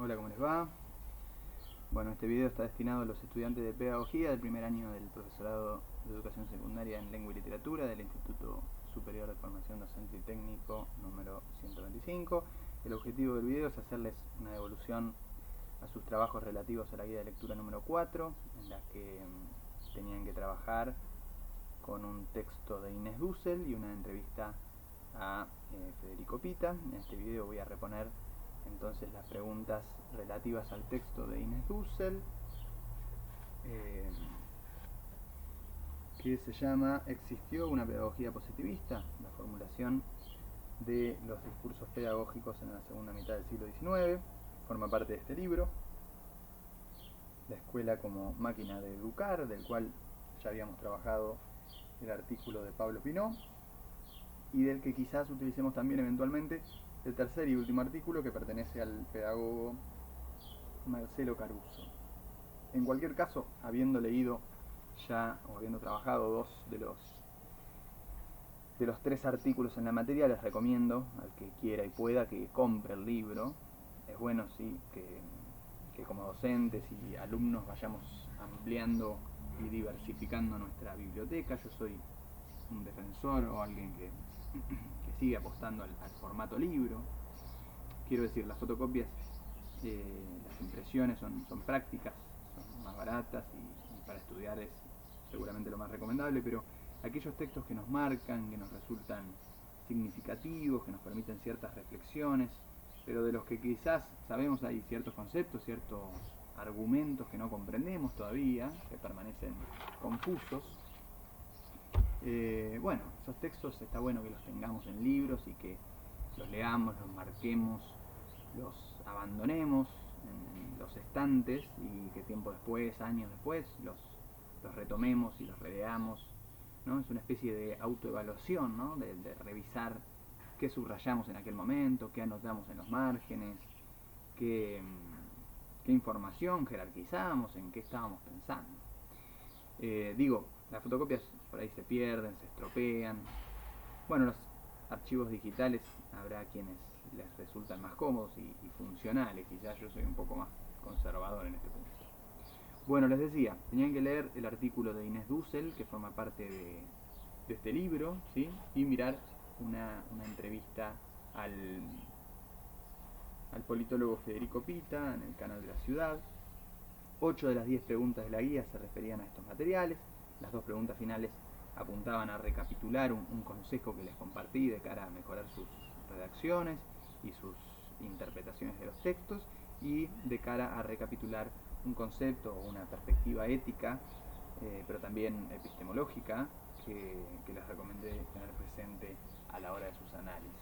Hola, ¿cómo les va? Bueno, este video está destinado a los estudiantes de Pedagogía del primer año del Profesorado de Educación Secundaria en Lengua y Literatura del Instituto Superior de Formación Docente y Técnico número 125. El objetivo del video es hacerles una devolución a sus trabajos relativos a la guía de lectura número 4, en la que tenían que trabajar con un texto de Inés Dussel y una entrevista a Federico Pita. En este video voy a reponer entonces las preguntas relativas al texto de Inés Dussel, que se llama ¿Existió una pedagogía positivista? La formulación de los discursos pedagógicos en la segunda mitad del siglo XIX. Forma parte de este libro, La escuela como máquina de educar, del cual ya habíamos trabajado el artículo de Pablo Pinó, y del que quizás utilicemos también eventualmente el tercer y último artículo, que pertenece al pedagogo Marcelo Caruso. En cualquier caso, habiendo leído ya o habiendo trabajado dos de los tres artículos en la materia, les recomiendo al que quiera y pueda que compre el libro. Es bueno, sí, que como docentes y alumnos vayamos ampliando y diversificando nuestra biblioteca. Yo soy un defensor o alguien que sigue apostando al formato libro. Quiero decir, las fotocopias, las impresiones son prácticas, son más baratas y para estudiar es seguramente lo más recomendable, pero aquellos textos que nos marcan, que nos resultan significativos, que nos permiten ciertas reflexiones, pero de los que quizás sabemos hay ciertos conceptos, ciertos argumentos que no comprendemos todavía, que permanecen confusos. Bueno, esos textos está bueno que los tengamos en libros y que los leamos, los marquemos, los abandonemos en los estantes y que tiempo después, años después, los retomemos y los releamos, ¿no? Es una especie de autoevaluación, ¿no? de revisar qué subrayamos en aquel momento, qué anotamos en los márgenes, qué información jerarquizamos, en qué estábamos pensando. Las fotocopias por ahí se pierden, se estropean. Bueno, los archivos digitales habrá quienes les resultan más cómodos y funcionales. Quizás yo soy un poco más conservador en este punto. Bueno, les decía, tenían que leer el artículo de Inés Dussel, que forma parte de este libro, ¿sí? Y mirar una entrevista al politólogo Federico Pita en el canal de la ciudad. 8 de las 10 preguntas de la guía se referían a estos materiales. Las dos preguntas finales apuntaban a recapitular un consejo que les compartí de cara a mejorar sus redacciones y sus interpretaciones de los textos, y de cara a recapitular un concepto o una perspectiva ética, pero también epistemológica, que les recomendé tener presente a la hora de sus análisis,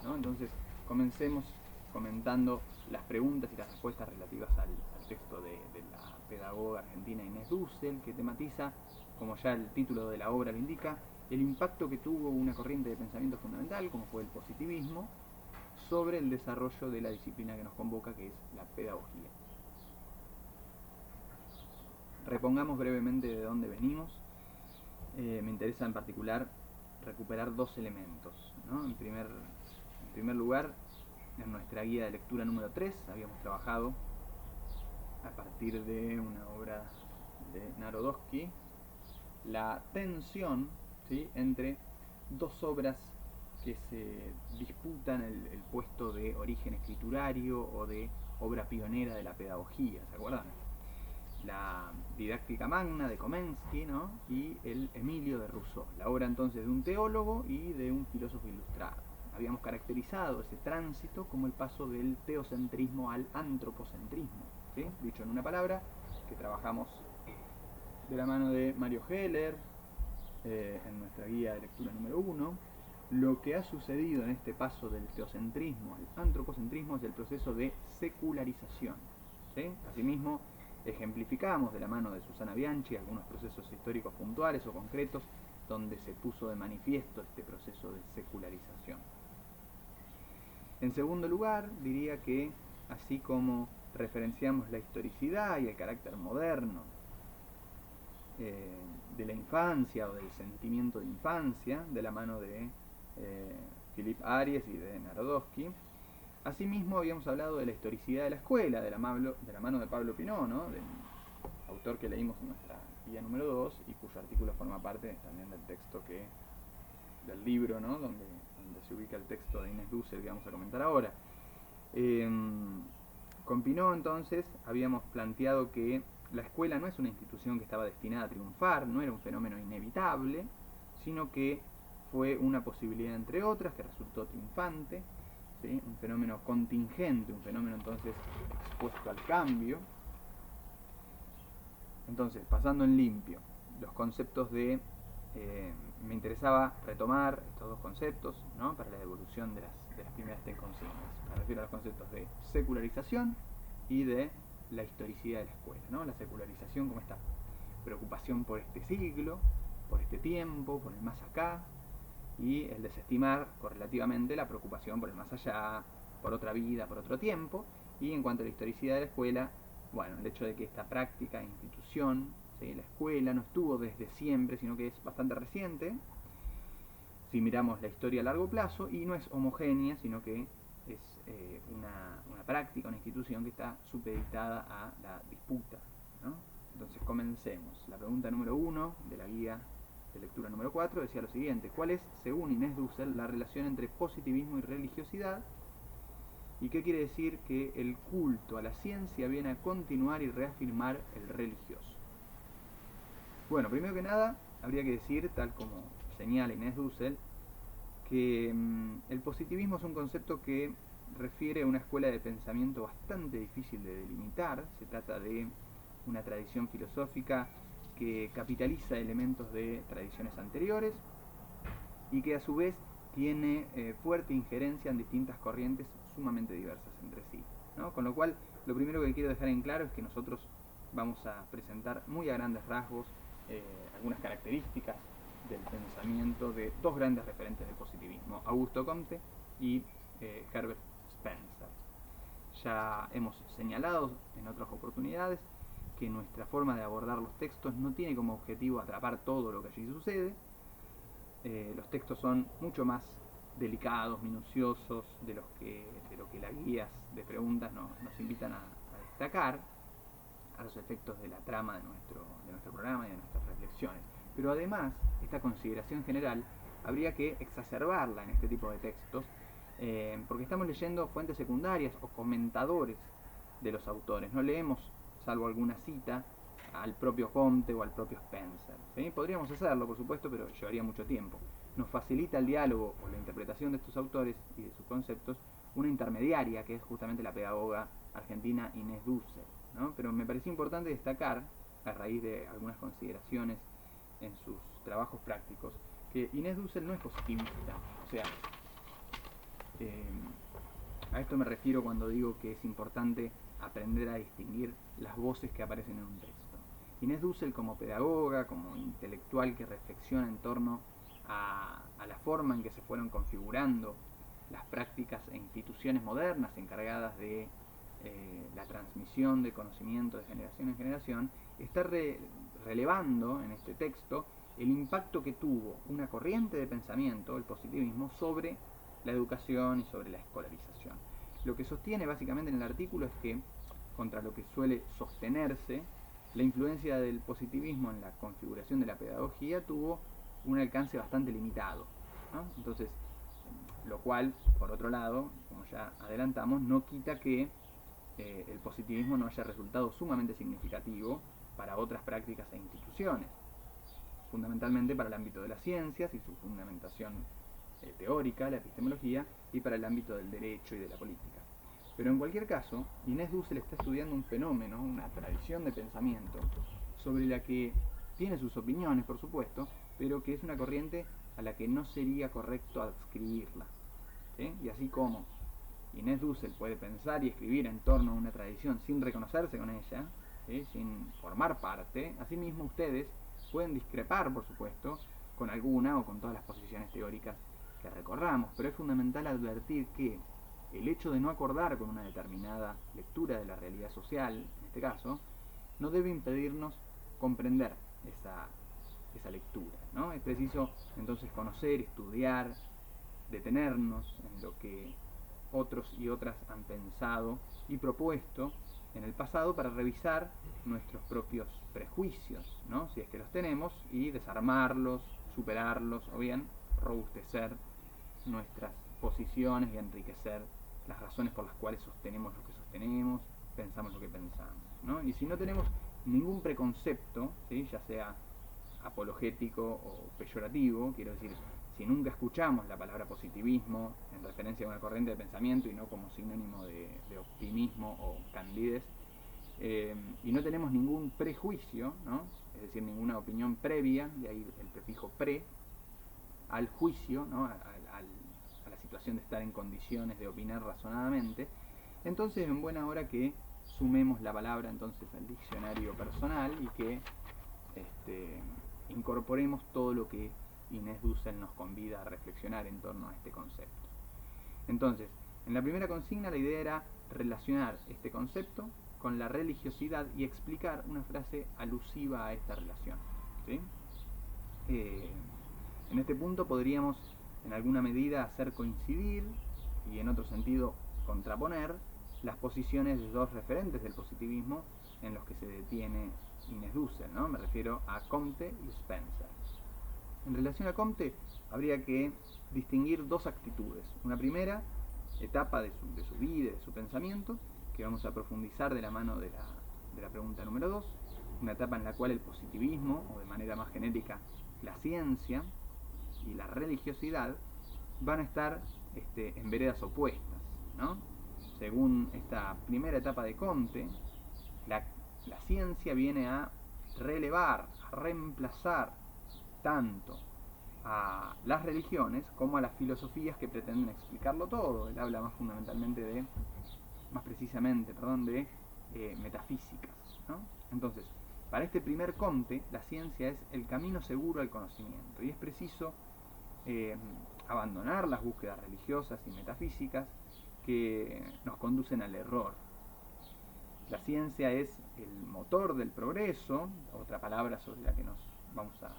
¿no? Entonces, comencemos comentando las preguntas y las respuestas relativas al texto de la pedagoga argentina Inés Dussel, que tematiza, como ya el título de la obra lo indica, el impacto que tuvo una corriente de pensamiento fundamental, como fue el positivismo, sobre el desarrollo de la disciplina que nos convoca, que es la pedagogía. Repongamos brevemente de dónde venimos. Me interesa en particular recuperar dos elementos, ¿no? En primer lugar, en nuestra guía de lectura número 3 habíamos trabajado a partir de una obra de Narodowski la tensión, ¿sí?, entre dos obras que se disputan el puesto de origen escriturario o de obra pionera de la pedagogía, ¿se acuerdan? La Didáctica Magna de Komensky, ¿no?, y el Emilio de Rousseau, la obra entonces de un teólogo y de un filósofo ilustrado. Habíamos caracterizado ese tránsito como el paso del teocentrismo al antropocentrismo, ¿sí? Dicho en una palabra, que trabajamos de la mano de Mario Heller en nuestra guía de lectura número 1. Lo que ha sucedido en este paso del teocentrismo al antropocentrismo es el proceso de secularización, ¿sí? Asimismo, ejemplificamos de la mano de Susana Bianchi algunos procesos históricos puntuales o concretos donde se puso de manifiesto este proceso de secularización. En segundo lugar, diría que así como referenciamos la historicidad y el carácter moderno de la infancia o del sentimiento de infancia de la mano de Philippe Ariès y de Narodowski, Asimismo, habíamos hablado de la historicidad de la escuela, de la mano de Pablo Pinó, ¿no? Del autor que leímos en nuestra guía número 2 y cuyo artículo forma parte también del texto del libro, ¿no? donde se ubica el texto de Inés Dussel que vamos a comentar ahora. Con Pinó, entonces, habíamos planteado que la escuela no es una institución que estaba destinada a triunfar, no era un fenómeno inevitable, sino que fue una posibilidad entre otras que resultó triunfante, ¿sí? Un fenómeno contingente, un fenómeno entonces expuesto al cambio. Entonces, pasando en limpio, los conceptos me interesaba retomar estos dos conceptos, ¿no? Para la evolución de las primeras consignas. Me refiero a los conceptos de secularización y de la historicidad de la escuela, ¿no? La secularización como esta preocupación por este siglo, por este tiempo, por el más acá, y el desestimar correlativamente la preocupación por el más allá, por otra vida, por otro tiempo. Y en cuanto a la historicidad de la escuela, bueno, el hecho de que esta práctica, institución, ¿sí? La escuela no estuvo desde siempre, sino que es bastante reciente, si miramos la historia a largo plazo, y no es homogénea, sino que es una práctica, una institución que está supeditada a la disputa, ¿no? Entonces comencemos. La pregunta número 1 de la guía de lectura número 4 decía lo siguiente: ¿cuál es, según Inés Dussel, la relación entre positivismo y religiosidad? ¿Y qué quiere decir que el culto a la ciencia viene a continuar y reafirmar el religioso? Bueno, primero que nada, habría que decir, tal como señala Inés Dussel, que el positivismo es un concepto que refiere a una escuela de pensamiento bastante difícil de delimitar. Se trata de una tradición filosófica que capitaliza elementos de tradiciones anteriores y que a su vez tiene fuerte injerencia en distintas corrientes sumamente diversas entre sí, ¿no? Con lo cual, lo primero que quiero dejar en claro es que nosotros vamos a presentar muy a grandes rasgos algunas características del pensamiento de dos grandes referentes del positivismo, Augusto Comte y Herbert Spencer. Ya hemos señalado en otras oportunidades que nuestra forma de abordar los textos no tiene como objetivo atrapar todo lo que allí sucede. Los textos son mucho más delicados, minuciosos de lo que las guías de preguntas nos invitan a destacar a los efectos de la trama de nuestro programa y de nuestras reflexiones. Pero además, esta consideración general habría que exacerbarla en este tipo de textos, porque estamos leyendo fuentes secundarias o comentadores de los autores. No leemos, salvo alguna cita, al propio Comte o al propio Spencer, ¿sí? Podríamos hacerlo, por supuesto, pero llevaría mucho tiempo. Nos facilita el diálogo o la interpretación de estos autores y de sus conceptos una intermediaria, que es justamente la pedagoga argentina Inés Dussel, ¿no? Pero me pareció importante destacar, a raíz de algunas consideraciones en sus trabajos prácticos, que Inés Dussel no es positivista. O sea, a esto me refiero cuando digo que es importante aprender a distinguir las voces que aparecen en un texto. Inés Dussel, como pedagoga, como intelectual que reflexiona en torno a la forma en que se fueron configurando las prácticas e instituciones modernas encargadas de la transmisión de conocimiento de generación en generación, está relevando en este texto el impacto que tuvo una corriente de pensamiento, el positivismo, sobre la educación y sobre la escolarización. Lo que sostiene básicamente en el artículo es que, contra lo que suele sostenerse, la influencia del positivismo en la configuración de la pedagogía tuvo un alcance bastante limitado, ¿no? Entonces, lo cual, por otro lado, como ya adelantamos, no quita que el positivismo no haya resultado sumamente significativo para otras prácticas e instituciones, fundamentalmente para el ámbito de las ciencias y su fundamentación teórica, la epistemología, y para el ámbito del derecho y de la política. Pero en cualquier caso, Inés Dussel está estudiando un fenómeno, una tradición de pensamiento, sobre la que tiene sus opiniones, por supuesto, pero que es una corriente a la que no sería correcto adscribirla, ¿sí? Y así como Inés Dussel puede pensar y escribir en torno a una tradición sin reconocerse con ella, ¿sí? Sin formar parte, asimismo ustedes pueden discrepar, por supuesto, con alguna o con todas las posiciones teóricas que recorramos, pero es fundamental advertir que el hecho de no acordar con una determinada lectura de la realidad social, en este caso, no debe impedirnos comprender esa lectura, ¿no? Es preciso entonces conocer, estudiar, detenernos en lo que otros y otras han pensado y propuesto en el pasado para revisar nuestros propios prejuicios, ¿no? Si es que los tenemos, y desarmarlos, superarlos, o bien robustecer nuestras posiciones y enriquecer las razones por las cuales sostenemos lo que sostenemos, pensamos lo que pensamos, ¿no? Y si no tenemos ningún preconcepto, ¿sí?, ya sea apologético o peyorativo, quiero decir, si nunca escuchamos la palabra positivismo en referencia a una corriente de pensamiento y no como sinónimo de optimismo o candidez, y no tenemos ningún prejuicio, ¿no?, es decir, ninguna opinión previa, de ahí el prefijo pre, al juicio, ¿no?, a la situación de estar en condiciones de opinar razonadamente, entonces en buena hora que sumemos la palabra entonces al diccionario personal y que incorporemos todo lo que Inés Dussel nos convida a reflexionar en torno a este concepto. Entonces, en la primera consigna la idea era relacionar este concepto con la religiosidad y explicar una frase alusiva a esta relación, ¿sí? En este punto podríamos en alguna medida hacer coincidir y en otro sentido contraponer las posiciones de dos referentes del positivismo en los que se detiene Inés Dussel, ¿no? Me refiero a Comte y Spencer. En relación a Comte habría que distinguir dos actitudes. Una primera etapa de su vida, de su pensamiento, que vamos a profundizar de la mano de la pregunta número 2, una etapa en la cual el positivismo, o de manera más genérica, la ciencia y la religiosidad, van a estar en veredas opuestas, ¿no? Según esta primera etapa de Comte, la ciencia viene a relevar, a reemplazar tanto a las religiones como a las filosofías que pretenden explicarlo todo. Él habla más precisamente de metafísicas, ¿no? Entonces, para este primer Comte, la ciencia es el camino seguro al conocimiento, y es preciso abandonar las búsquedas religiosas y metafísicas que nos conducen al error. La ciencia es el motor del progreso, otra palabra sobre la que nos vamos a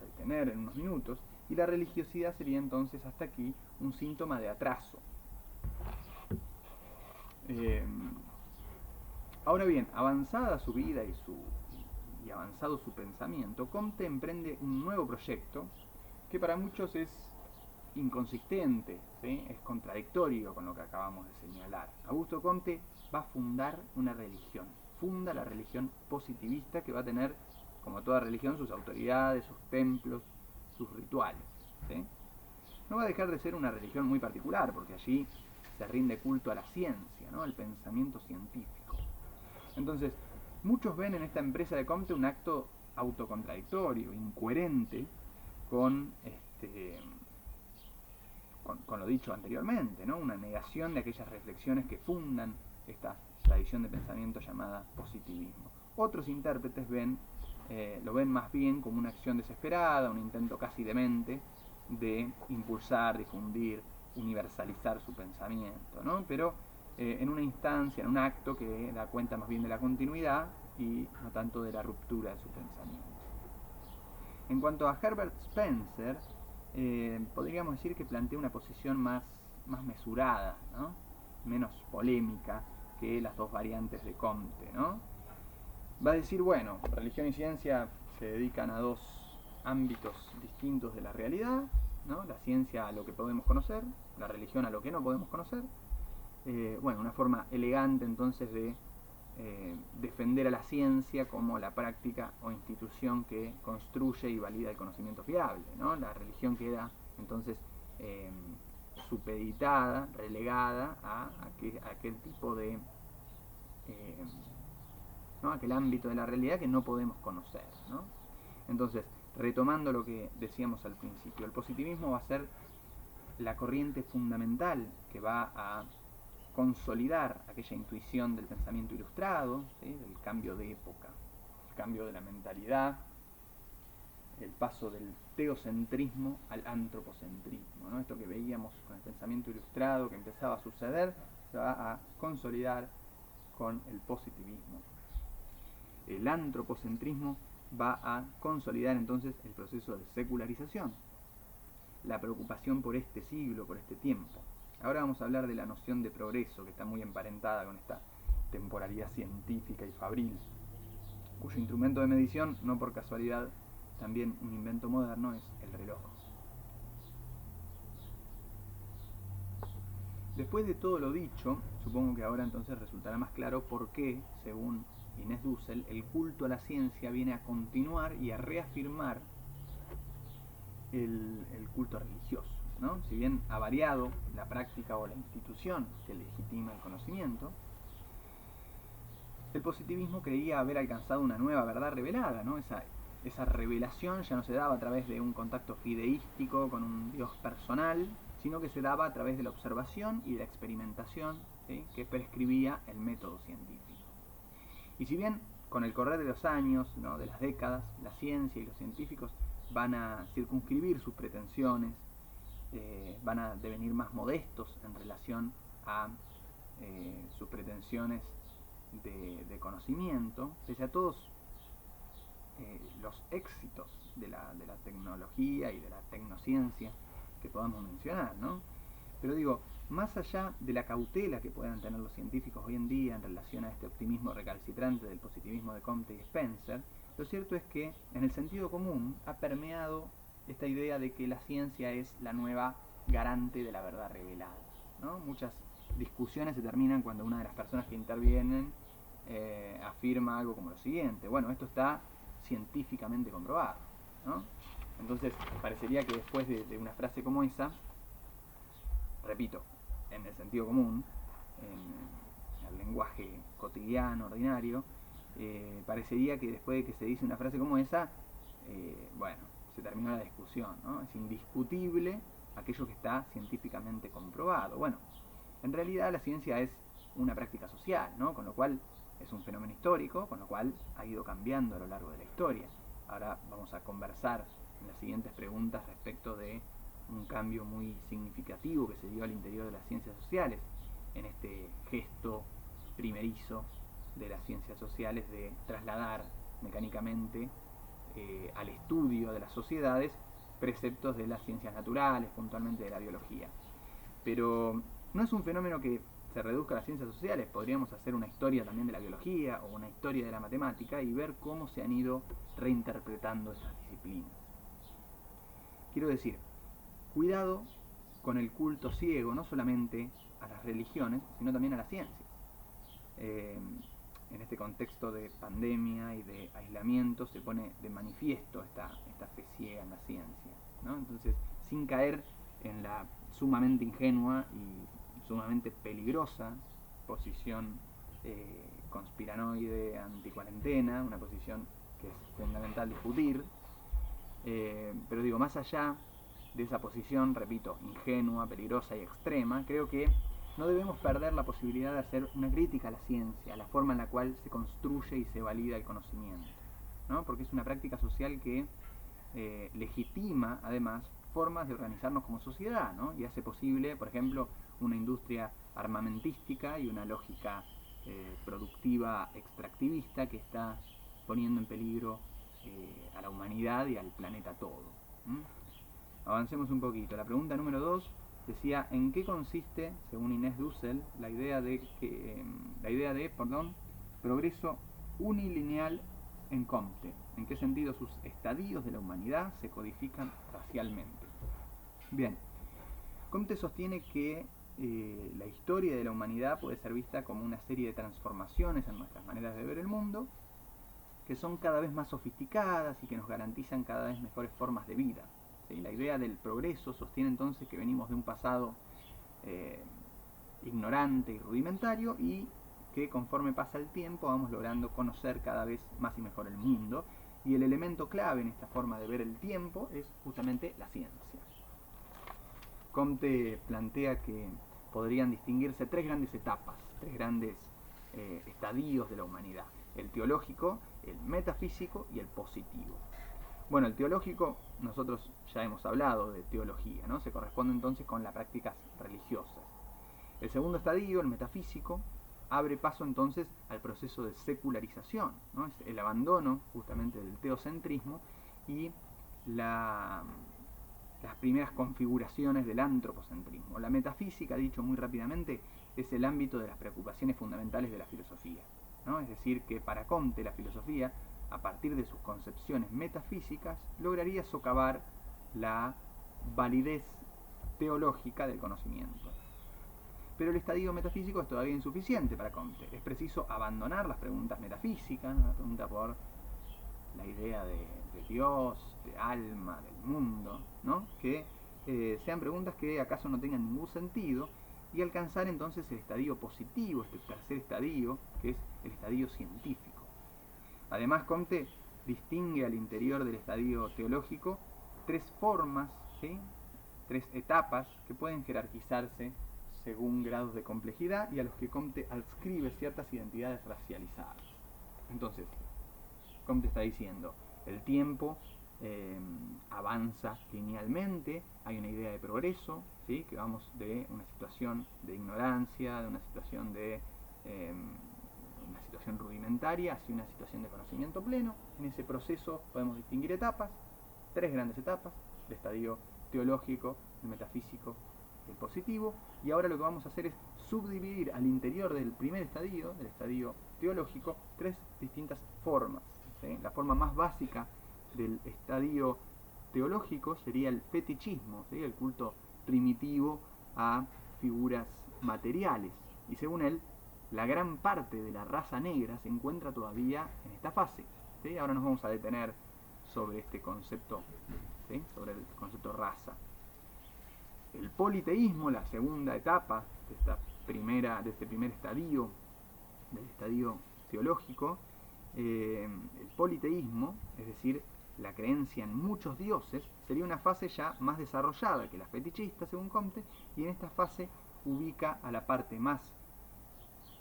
detener en unos minutos, y la religiosidad sería entonces hasta aquí un síntoma de atraso. Ahora bien, avanzada su vida y avanzado su pensamiento, Comte emprende un nuevo proyecto que para muchos es inconsistente, ¿sí?, es contradictorio con lo que acabamos de señalar. Augusto Comte va a fundar una religión, funda la religión positivista, que va a tener, como toda religión, sus autoridades, sus templos, sus rituales, ¿sí? No va a dejar de ser una religión muy particular, porque allí se rinde culto a la ciencia, ¿no?, al pensamiento científico. Entonces, muchos ven en esta empresa de Comte un acto autocontradictorio, incoherente con lo dicho anteriormente, ¿no?, una negación de aquellas reflexiones que fundan esta tradición de pensamiento llamada positivismo. Otros intérpretes lo ven más bien como una acción desesperada, un intento casi demente de impulsar, difundir, universalizar su pensamiento, ¿no? Pero en una instancia, en un acto que da cuenta más bien de la continuidad y no tanto de la ruptura de su pensamiento. En cuanto a Herbert Spencer, podríamos decir que plantea una posición más mesurada, ¿no?, menos polémica que las dos variantes de Comte, ¿no? Va a decir, bueno, religión y ciencia se dedican a dos ámbitos distintos de la realidad, ¿no? La ciencia a lo que podemos conocer, la religión a lo que no podemos conocer. Bueno, una forma elegante entonces de defender a la ciencia como la práctica o institución que construye y valida el conocimiento fiable, ¿no? La religión queda entonces supeditada, relegada a aquel tipo de aquel ámbito de la realidad que no podemos conocer, ¿no? Entonces, retomando lo que decíamos al principio, el positivismo va a ser la corriente fundamental que va a consolidar aquella intuición del pensamiento ilustrado, ¿sí?, del cambio de época, el cambio de la mentalidad, el paso del teocentrismo al antropocentrismo, ¿no? Esto que veíamos con el pensamiento ilustrado que empezaba a suceder, se va a consolidar con el positivismo. El antropocentrismo va a consolidar entonces el proceso de secularización, la preocupación por este siglo, por este tiempo. Ahora vamos a hablar de la noción de progreso, que está muy emparentada con esta temporalidad científica y fabril, cuyo instrumento de medición, no por casualidad, también un invento moderno, es el reloj. Después de todo lo dicho, supongo que ahora entonces resultará más claro por qué, según Inés Dussel, el culto a la ciencia viene a continuar y a reafirmar el culto religioso, ¿no? Si bien ha variado la práctica o la institución que legitima el conocimiento, el positivismo creía haber alcanzado una nueva verdad revelada, ¿no? Esa revelación ya no se daba a través de un contacto fideístico con un Dios personal, sino que se daba a través de la observación y de la experimentación, ¿sí?, que prescribía el método científico. Y si bien con el correr de los años, ¿no?, de las décadas, la ciencia y los científicos van a circunscribir sus pretensiones, van a devenir más modestos en relación a sus pretensiones de conocimiento, pese a todos los éxitos de la tecnología y de la tecnociencia que podamos mencionar, ¿no? Pero digo, más allá de la cautela que puedan tener los científicos hoy en día en relación a este optimismo recalcitrante del positivismo de Comte y Spencer, lo cierto es que en el sentido común ha permeado esta idea de que la ciencia es la nueva garante de la verdad revelada, ¿no? Muchas discusiones se terminan cuando una de las personas que intervienen afirma algo como lo siguiente: bueno, esto está científicamente comprobado, ¿no? Entonces parecería que después de una frase como esa, repito, en el sentido común, en el lenguaje cotidiano, ordinario, parecería que después de que se dice una frase como esa, bueno, se terminó la discusión, ¿no? Es indiscutible aquello que está científicamente comprobado. Bueno, en realidad la ciencia es una práctica social, ¿no? Con lo cual es un fenómeno histórico, con lo cual ha ido cambiando a lo largo de la historia. Ahora vamos a conversar en las siguientes preguntas respecto de un cambio muy significativo que se dio al interior de las ciencias sociales, en este gesto primerizo de las ciencias sociales de trasladar mecánicamente al estudio de las sociedades preceptos de las ciencias naturales, puntualmente de la biología. Pero no es un fenómeno que se reduzca a las ciencias sociales. Podríamos hacer una historia también de la biología o una historia de la matemática y ver cómo se han ido reinterpretando esas disciplinas. Quiero decir, cuidado con el culto ciego, no solamente a las religiones, sino también a la ciencia. En este contexto de pandemia y de aislamiento se pone de manifiesto esta fe ciega en la ciencia, ¿no? Entonces, sin caer en la sumamente ingenua y sumamente peligrosa posición conspiranoide anticuarentena, una posición que es fundamental discutir, pero digo, más allá de esa posición, repito, ingenua, peligrosa y extrema, creo que no debemos perder la posibilidad de hacer una crítica a la ciencia, a la forma en la cual se construye y se valida el conocimiento, ¿no? Porque es una práctica social que legitima, además, formas de organizarnos como sociedad, ¿no? Y hace posible, por ejemplo, una industria armamentística y una lógica productiva extractivista que está poniendo en peligro a la humanidad y al planeta todo. Avancemos un poquito. La pregunta número 2 decía: ¿en qué consiste, según Inés Dussel, la idea de progreso unilineal en Comte? ¿En qué sentido sus estadios de la humanidad se codifican racialmente? Bien, Comte sostiene que la historia de la humanidad puede ser vista como una serie de transformaciones en nuestras maneras de ver el mundo, que son cada vez más sofisticadas y que nos garantizan cada vez mejores formas de vida. ¿Sí? La idea del progreso sostiene entonces que venimos de un pasado ignorante y rudimentario, y que conforme pasa el tiempo vamos logrando conocer cada vez más y mejor el mundo, y el elemento clave en esta forma de ver el tiempo es justamente la ciencia. Comte plantea que podrían distinguirse tres grandes etapas, tres grandes estadios de la humanidad: el teológico, el metafísico y el positivo. Bueno, el teológico, nosotros ya hemos hablado de teología, ¿no? Se corresponde entonces con las prácticas religiosas. El segundo estadio, el metafísico, abre paso entonces al proceso de secularización, ¿no? Es el abandono justamente del teocentrismo y las primeras configuraciones del antropocentrismo. La metafísica, dicho muy rápidamente, es el ámbito de las preocupaciones fundamentales de la filosofía, ¿no? Es decir, que para Comte la filosofía, a partir de sus concepciones metafísicas, lograría socavar la validez teológica del conocimiento. Pero el estadio metafísico es todavía insuficiente para Comte. Es preciso abandonar las preguntas metafísicas, ¿no? La pregunta por la idea de Dios, de alma, del mundo, ¿no? Que sean preguntas que acaso no tengan ningún sentido, y alcanzar entonces el estadio positivo, este tercer estadio, que es el estadio científico. Además, Comte distingue al interior del estadio teológico tres formas, ¿sí? Tres etapas que pueden jerarquizarse según grados de complejidad y a los que Comte adscribe ciertas identidades racializadas. Entonces, Comte está diciendo, el tiempo avanza linealmente, hay una idea de progreso, ¿sí? Que vamos de una situación de ignorancia, de una situación de una situación rudimentaria hacia una situación de conocimiento pleno. En ese proceso podemos distinguir etapas, tres grandes etapas: el estadio teológico, el metafísico, el positivo. Y ahora lo que vamos a hacer es subdividir al interior del primer estadio, del estadio teológico, tres distintas formas, ¿sí? La forma más básica del estadio teológico sería el fetichismo, ¿sí? El culto primitivo a figuras materiales. Y según él, la gran parte de la raza negra se encuentra todavía en esta fase, ¿sí? Ahora nos vamos a detener sobre este concepto, ¿sí? Sobre el concepto raza. El politeísmo, la segunda etapa de este primer estadio, del estadio teológico, el politeísmo, es decir, la creencia en muchos dioses, sería una fase ya más desarrollada que la fetichista, según Comte, y en esta fase ubica a la parte más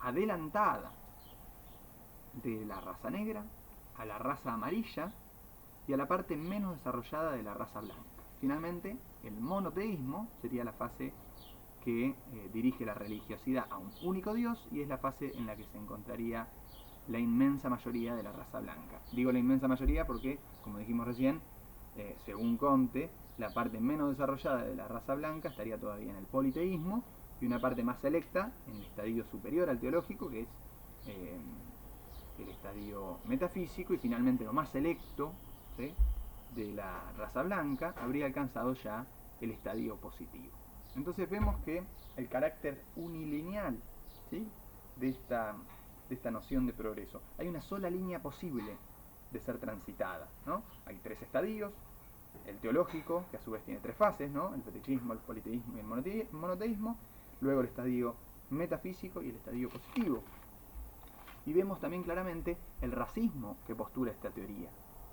adelantada de la raza negra, a la raza amarilla y a la parte menos desarrollada de la raza blanca. Finalmente, el monoteísmo sería la fase que dirige la religiosidad a un único Dios, y es la fase en la que se encontraría la inmensa mayoría de la raza blanca. Digo la inmensa mayoría porque, como dijimos recién, según Comte, la parte menos desarrollada de la raza blanca estaría todavía en el politeísmo, y una parte más selecta en el estadio superior al teológico, que es el estadio metafísico, y finalmente lo más selecto, ¿sí?, de la raza blanca habría alcanzado ya el estadio positivo. Entonces vemos que el carácter unilineal, ¿sí?, de esta noción de progreso, hay una sola línea posible de ser transitada, ¿no? Hay tres estadios: el teológico, que a su vez tiene tres fases, ¿no?, el fetichismo, el politeísmo y el monoteísmo; luego el estadio metafísico y el estadio positivo. Y vemos también claramente el racismo que postula esta teoría,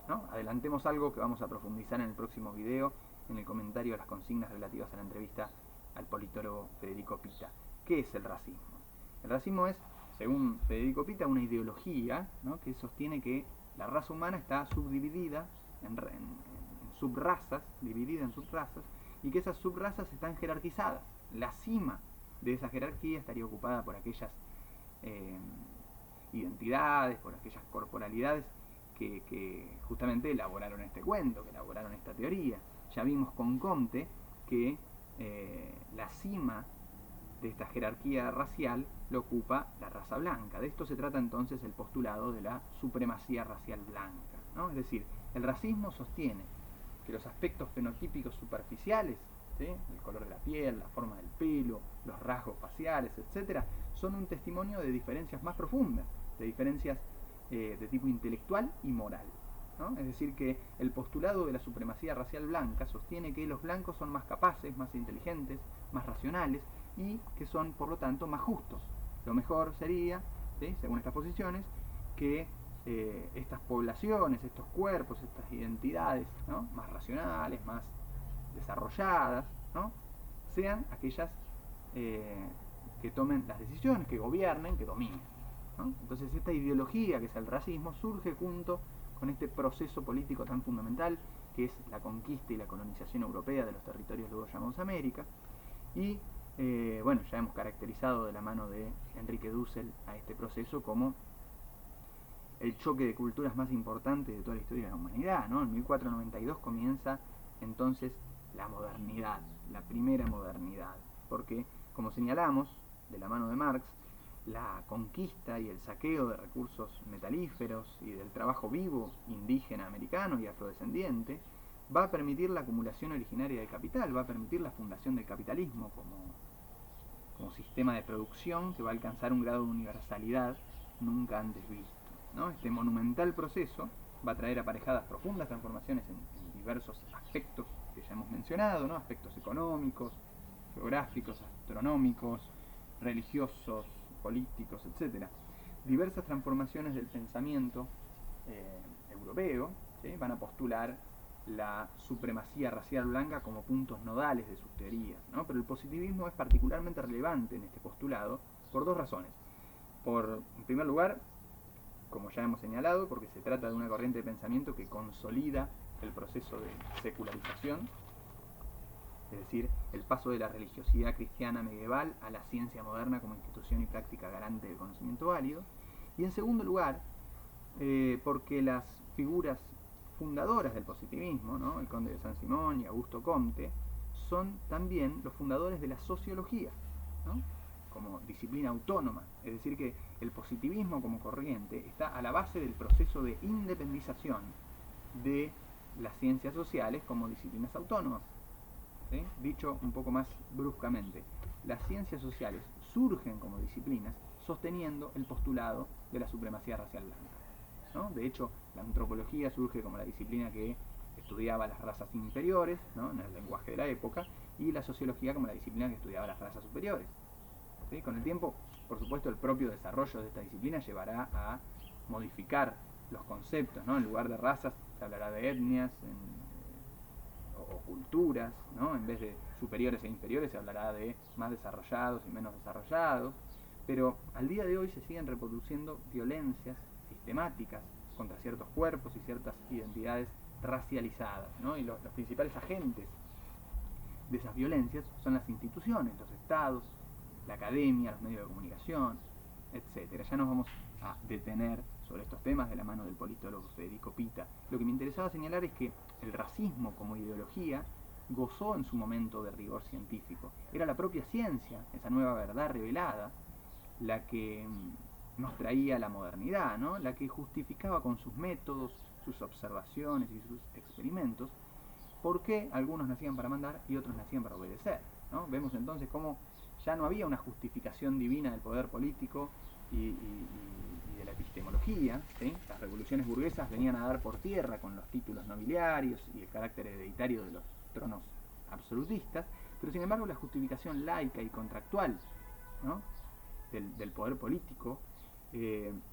¿no? Adelantemos algo que vamos a profundizar en el próximo video, en el comentario a las consignas relativas a la entrevista al politólogo Federico Pita. ¿Qué es el racismo? El racismo es, según Federico Pita, una ideología, ¿no?, que sostiene que la raza humana está subdividida en subrazas, dividida en subrazas, y que esas subrazas están jerarquizadas. La cima de esa jerarquía estaría ocupada por aquellas identidades, por aquellas corporalidades que justamente elaboraron este cuento, que elaboraron esta teoría. Ya vimos con Comte que la cima de esta jerarquía racial lo ocupa la raza blanca. De esto se trata entonces el postulado de la supremacía racial blanca, ¿no? Es decir, el racismo sostiene que los aspectos fenotípicos superficiales, ¿sí?, el color de la piel, la forma del pelo, los rasgos faciales, etc., son un testimonio de diferencias más profundas, de diferencias de tipo intelectual y moral, ¿no? Es decir, que el postulado de la supremacía racial blanca sostiene que los blancos son más capaces, más inteligentes, más racionales, y que son, por lo tanto, más justos. Lo mejor sería, ¿sí?, según estas posiciones, que estas poblaciones, estos cuerpos, estas identidades, ¿no?, más racionales, más desarrolladas, ¿no?, sean aquellas que tomen las decisiones, que gobiernen, que dominen, ¿no? Entonces esta ideología, que es el racismo, surge junto con este proceso político tan fundamental que es la conquista y la colonización europea de los territorios luego llamados América. Y bueno, ya hemos caracterizado de la mano de Enrique Dussel a este proceso como el choque de culturas más importante de toda la historia de la humanidad, ¿no? En 1492 comienza entonces la modernidad, la primera modernidad, porque, como señalamos, de la mano de Marx, la conquista y el saqueo de recursos metalíferos y del trabajo vivo indígena americano y afrodescendiente va a permitir la acumulación originaria del capital, va a permitir la fundación del capitalismo como sistema de producción que va a alcanzar un grado de universalidad nunca antes visto, ¿no? Este monumental proceso va a traer aparejadas profundas transformaciones en diversos aspectos que ya hemos mencionado, ¿no? Aspectos económicos, geográficos, astronómicos, religiosos, políticos, etc. Diversas transformaciones del pensamiento europeo, ¿sí? Van a postular la supremacía racial blanca como puntos nodales de sus teorías, ¿no? Pero el positivismo es particularmente relevante en este postulado por dos razones. En primer lugar, como ya hemos señalado, porque se trata de una corriente de pensamiento que consolida el proceso de secularización, es decir, el paso de la religiosidad cristiana medieval a la ciencia moderna como institución y práctica garante del conocimiento válido. Y en segundo lugar, porque las figuras fundadoras del positivismo, ¿no? El conde de Saint-Simon y Augusto Comte, son también los fundadores de la sociología, ¿no? Como disciplina autónoma. Es decir, que el positivismo como corriente está a la base del proceso de independización de las ciencias sociales como disciplinas autónomas. ¿Sí? Dicho un poco más bruscamente, las ciencias sociales surgen como disciplinas sosteniendo el postulado de la supremacía racial blanca, ¿no? De hecho, la antropología surge como la disciplina que estudiaba las razas inferiores, ¿no? En el lenguaje de la época, y la sociología como la disciplina que estudiaba las razas superiores. ¿Sí? Con el tiempo, por supuesto, el propio desarrollo de esta disciplina llevará a modificar los conceptos, ¿no? En lugar de razas se hablará de etnias o culturas, ¿no? En vez de superiores e inferiores se hablará de más desarrollados y menos desarrollados, pero al día de hoy se siguen reproduciendo violencias sistemáticas contra ciertos cuerpos y ciertas identidades racializadas, ¿no? Y los principales agentes de esas violencias son las instituciones, los estados, la academia, los medios de comunicación, etcétera. Ya nos vamos a detener sobre estos temas de la mano del politólogo Federico Pita. Lo que me interesaba señalar es que el racismo como ideología gozó en su momento de rigor científico. Era la propia ciencia, esa nueva verdad revelada, la que nos traía la modernidad, ¿no? La que justificaba con sus métodos, sus observaciones y sus experimentos por qué algunos nacían para mandar y otros nacían para obedecer, ¿no? Vemos entonces cómo ya no había una justificación divina del poder político y de la epistemología, ¿sí? Las revoluciones burguesas venían a dar por tierra con los títulos nobiliarios y el carácter hereditario de los tronos absolutistas, pero sin embargo la justificación laica y contractual, ¿no? del poder político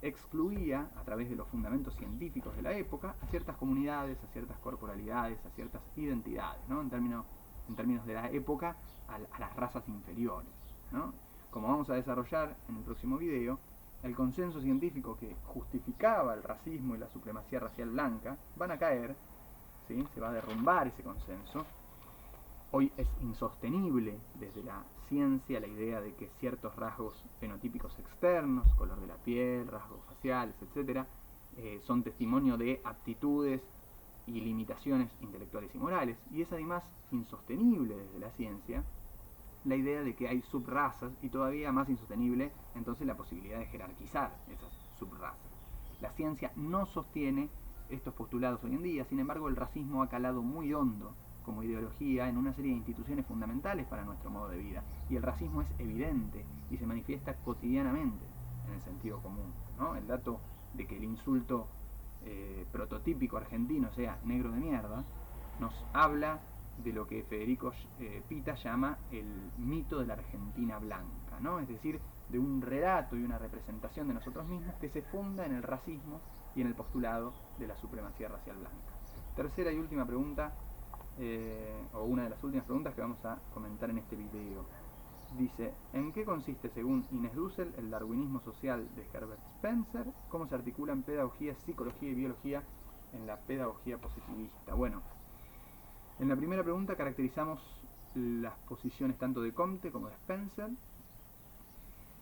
excluía a través de los fundamentos científicos de la época a ciertas comunidades, a ciertas corporalidades, a ciertas identidades, ¿no? en términos de la época, a las razas inferiores, ¿no? Como vamos a desarrollar en el próximo video, el consenso científico que justificaba el racismo y la supremacía racial blanca van a caer, ¿sí? Se va a derrumbar ese consenso. Hoy es insostenible desde la ciencia la idea de que ciertos rasgos fenotípicos externos, color de la piel, rasgos faciales, etc., son testimonio de aptitudes y limitaciones intelectuales y morales. Y es además insostenible desde la ciencia la idea de que hay subrazas y todavía más insostenible entonces la posibilidad de jerarquizar esas subrazas. La ciencia no sostiene estos postulados hoy en día, sin embargo el racismo ha calado muy hondo como ideología en una serie de instituciones fundamentales para nuestro modo de vida. Y el racismo es evidente y se manifiesta cotidianamente en el sentido común, ¿no? El dato de que el insulto prototípico argentino sea negro de mierda nos habla de lo que Federico Pita llama el mito de la Argentina blanca, ¿no? Es decir, de un relato y una representación de nosotros mismos que se funda en el racismo y en el postulado de la supremacía racial blanca. Tercera y última pregunta, o una de las últimas preguntas que vamos a comentar en este video. Dice, ¿en qué consiste, según Inés Dussel, el darwinismo social de Herbert Spencer? ¿Cómo se articulan pedagogía, psicología y biología en la pedagogía positivista? Bueno, en la primera pregunta caracterizamos las posiciones tanto de Comte como de Spencer.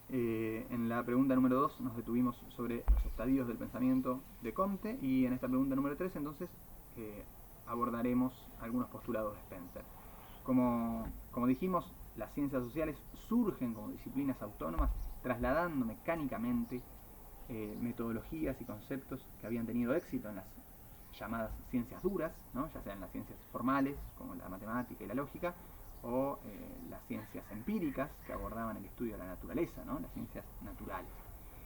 En la pregunta número 2 nos detuvimos sobre los estadios del pensamiento de Comte, y en esta pregunta número 3 entonces abordaremos algunos postulados de Spencer. Como dijimos, las ciencias sociales surgen como disciplinas autónomas, trasladando mecánicamente metodologías y conceptos que habían tenido éxito en las llamadas ciencias duras, ¿no? Ya sean las ciencias formales, como la matemática y la lógica, o las ciencias empíricas, que abordaban el estudio de la naturaleza, ¿no? Las ciencias naturales.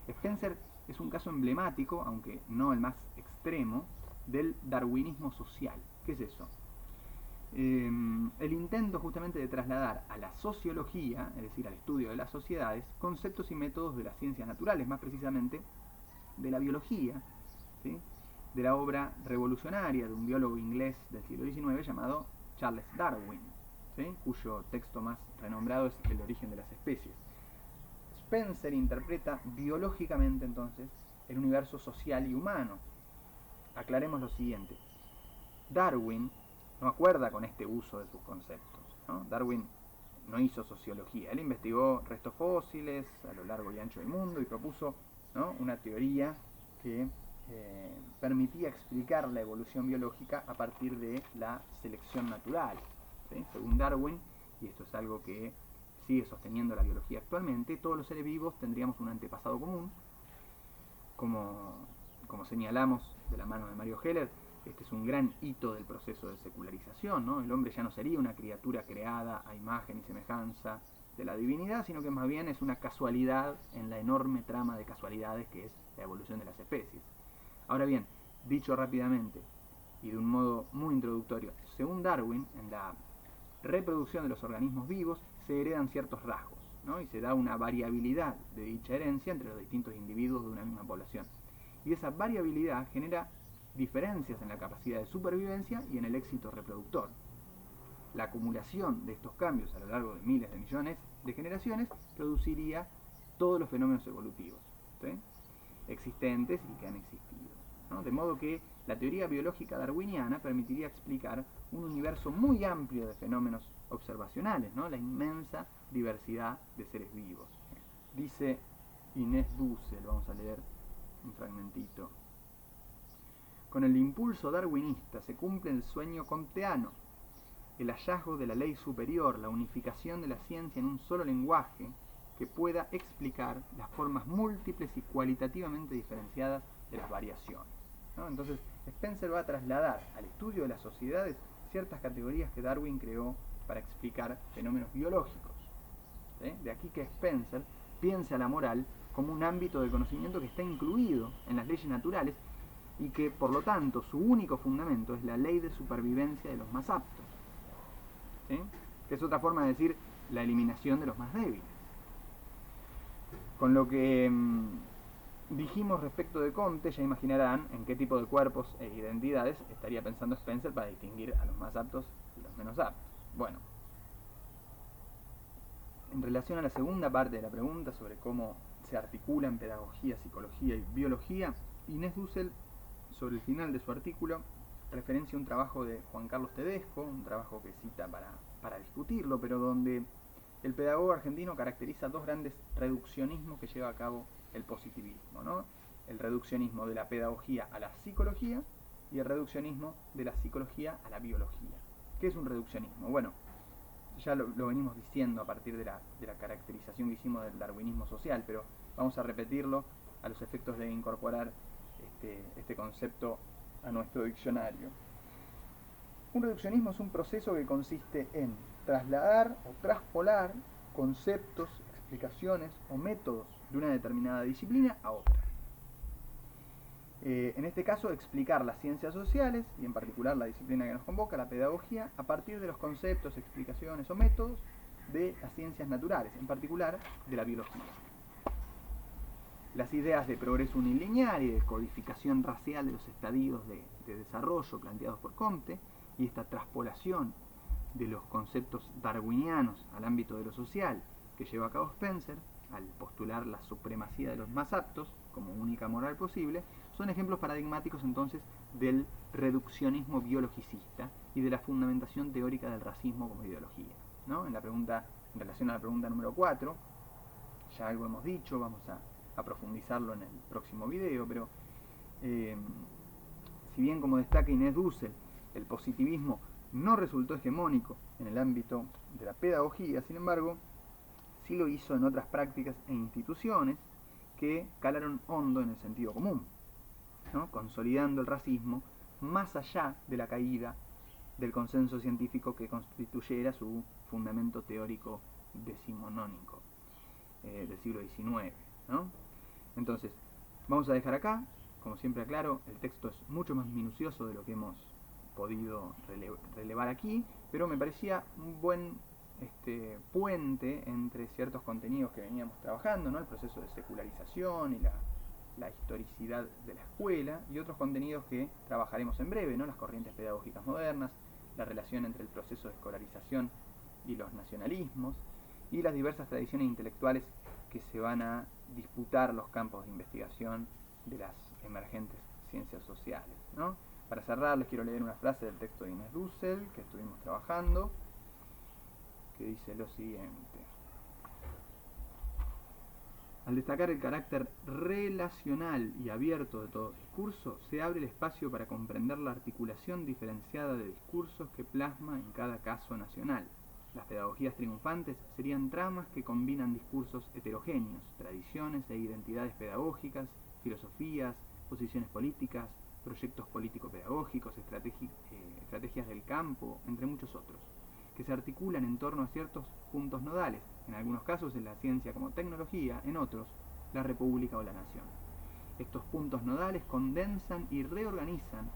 Spencer es un caso emblemático, aunque no el más extremo, del darwinismo social. ¿Qué es eso? El intento justamente de trasladar a la sociología, es decir, al estudio de las sociedades, conceptos y métodos de las ciencias naturales, más precisamente de la biología, ¿sí? De la obra revolucionaria de un biólogo inglés del siglo XIX llamado Charles Darwin, ¿sí? Cuyo texto más renombrado es El origen de las especies. Spencer interpreta biológicamente entonces el universo social y humano. Aclaremos lo siguiente: Darwin no acuerda con este uso de sus conceptos, ¿no? Darwin no hizo sociología, él investigó restos fósiles a lo largo y ancho del mundo y propuso, ¿no?, una teoría que permitía explicar la evolución biológica a partir de la selección natural, ¿sí? Según Darwin, y esto es algo que sigue sosteniendo la biología actualmente, todos los seres vivos tendríamos un antepasado común, como señalamos de la mano de Mario Heller. Este es un gran hito del proceso de secularización, ¿no? El hombre ya no sería una criatura creada a imagen y semejanza de la divinidad, sino que más bien es una casualidad en la enorme trama de casualidades que es la evolución de las especies. Ahora bien, dicho rápidamente y de un modo muy introductorio, según Darwin, en la reproducción de los organismos vivos se heredan ciertos rasgos, ¿no? Y se da una variabilidad de dicha herencia entre los distintos individuos de una misma población. Y esa variabilidad genera diferencias en la capacidad de supervivencia y en el éxito reproductor. La acumulación de estos cambios a lo largo de miles de millones de generaciones produciría todos los fenómenos evolutivos, ¿sí?, existentes y que han existido, ¿no? De modo que la teoría biológica darwiniana permitiría explicar un universo muy amplio de fenómenos observacionales, ¿no?, la inmensa diversidad de seres vivos. Dice Inés Dussel, vamos a leer un fragmentito: con el impulso darwinista se cumple el sueño comteano, el hallazgo de la ley superior, la unificación de la ciencia en un solo lenguaje que pueda explicar las formas múltiples y cualitativamente diferenciadas de las variaciones, ¿no? Entonces, Spencer va a trasladar al estudio de las sociedades ciertas categorías que Darwin creó para explicar fenómenos biológicos, ¿sí? De aquí que Spencer piense a la moral como un ámbito de conocimiento que está incluido en las leyes naturales y que, por lo tanto, su único fundamento es la ley de supervivencia de los más aptos, ¿sí?, que es otra forma de decir la eliminación de los más débiles. Con lo que dijimos respecto de Comte, ya imaginarán en qué tipo de cuerpos e identidades estaría pensando Spencer para distinguir a los más aptos y los menos aptos. Bueno, en relación a la segunda parte de la pregunta sobre cómo se articulan pedagogía, psicología y biología, Inés Dussel, sobre el final de su artículo, referencia un trabajo de Juan Carlos Tedesco, un trabajo que cita para discutirlo, pero donde el pedagogo argentino caracteriza dos grandes reduccionismos que lleva a cabo el positivismo, ¿no? El reduccionismo de la pedagogía a la psicología y el reduccionismo de la psicología a la biología. ¿Qué es un reduccionismo? Bueno, ya lo venimos diciendo a partir de la caracterización que hicimos del darwinismo social, pero vamos a repetirlo a los efectos de incorporar este concepto a nuestro diccionario. Un reduccionismo es un proceso que consiste en trasladar o traspolar conceptos, explicaciones o métodos de una determinada disciplina a otra. En este caso, explicar las ciencias sociales, y en particular la disciplina que nos convoca, la pedagogía, a partir de los conceptos, explicaciones o métodos de las ciencias naturales, en particular de la biología. Las ideas de progreso unilineal y de codificación racial de los estadios de desarrollo planteados por Comte, y esta traspolación de los conceptos darwinianos al ámbito de lo social que lleva a cabo Spencer, al postular la supremacía de los más aptos como única moral posible, son ejemplos paradigmáticos entonces del reduccionismo biologicista y de la fundamentación teórica del racismo como ideología, ¿no? En relación a la pregunta número 4, ya algo hemos dicho, vamos a profundizarlo en el próximo video, pero si bien, como destaca Inés Dussel, el positivismo no resultó hegemónico en el ámbito de la pedagogía, sin embargo, sí lo hizo en otras prácticas e instituciones que calaron hondo en el sentido común, ¿no? Consolidando el racismo más allá de la caída del consenso científico que constituyera su fundamento teórico decimonónico del siglo XIX, ¿no? Entonces, vamos a dejar acá, como siempre aclaro, el texto es mucho más minucioso de lo que hemos podido relevar aquí, pero me parecía un buen puente entre ciertos contenidos que veníamos trabajando, ¿no? El proceso de secularización y la historicidad de la escuela, y otros contenidos que trabajaremos en breve, ¿no? Las corrientes pedagógicas modernas, la relación entre el proceso de escolarización y los nacionalismos, y las diversas tradiciones intelectuales que se van a disputar los campos de investigación de las emergentes ciencias sociales, ¿no? Para cerrar, les quiero leer una frase del texto de Inés Dussel que estuvimos trabajando, que dice lo siguiente: al destacar el carácter relacional y abierto de todo discurso, se abre el espacio para comprender la articulación diferenciada de discursos que plasma en cada caso nacional. Las pedagogías triunfantes serían tramas que combinan discursos heterogéneos, tradiciones e identidades pedagógicas, filosofías, posiciones políticas, proyectos político-pedagógicos, estrategias del campo, entre muchos otros, que se articulan en torno a ciertos puntos nodales, en algunos casos en la ciencia como tecnología, en otros, la república o la nación. Estos puntos nodales condensan y reorganizan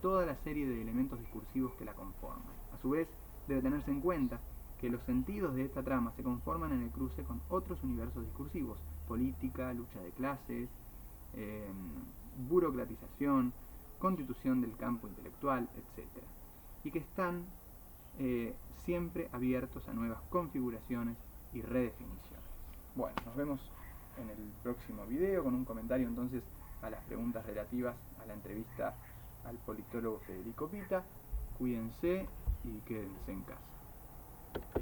toda la serie de elementos discursivos que la conforman. A su vez, debe tenerse en cuenta que los sentidos de esta trama se conforman en el cruce con otros universos discursivos: política, lucha de clases, burocratización, constitución del campo intelectual, etc. Y que están siempre abiertos a nuevas configuraciones y redefiniciones. Bueno, nos vemos en el próximo video con un comentario entonces a las preguntas relativas a la entrevista al politólogo Federico Pita. Cuídense y quédense en casa.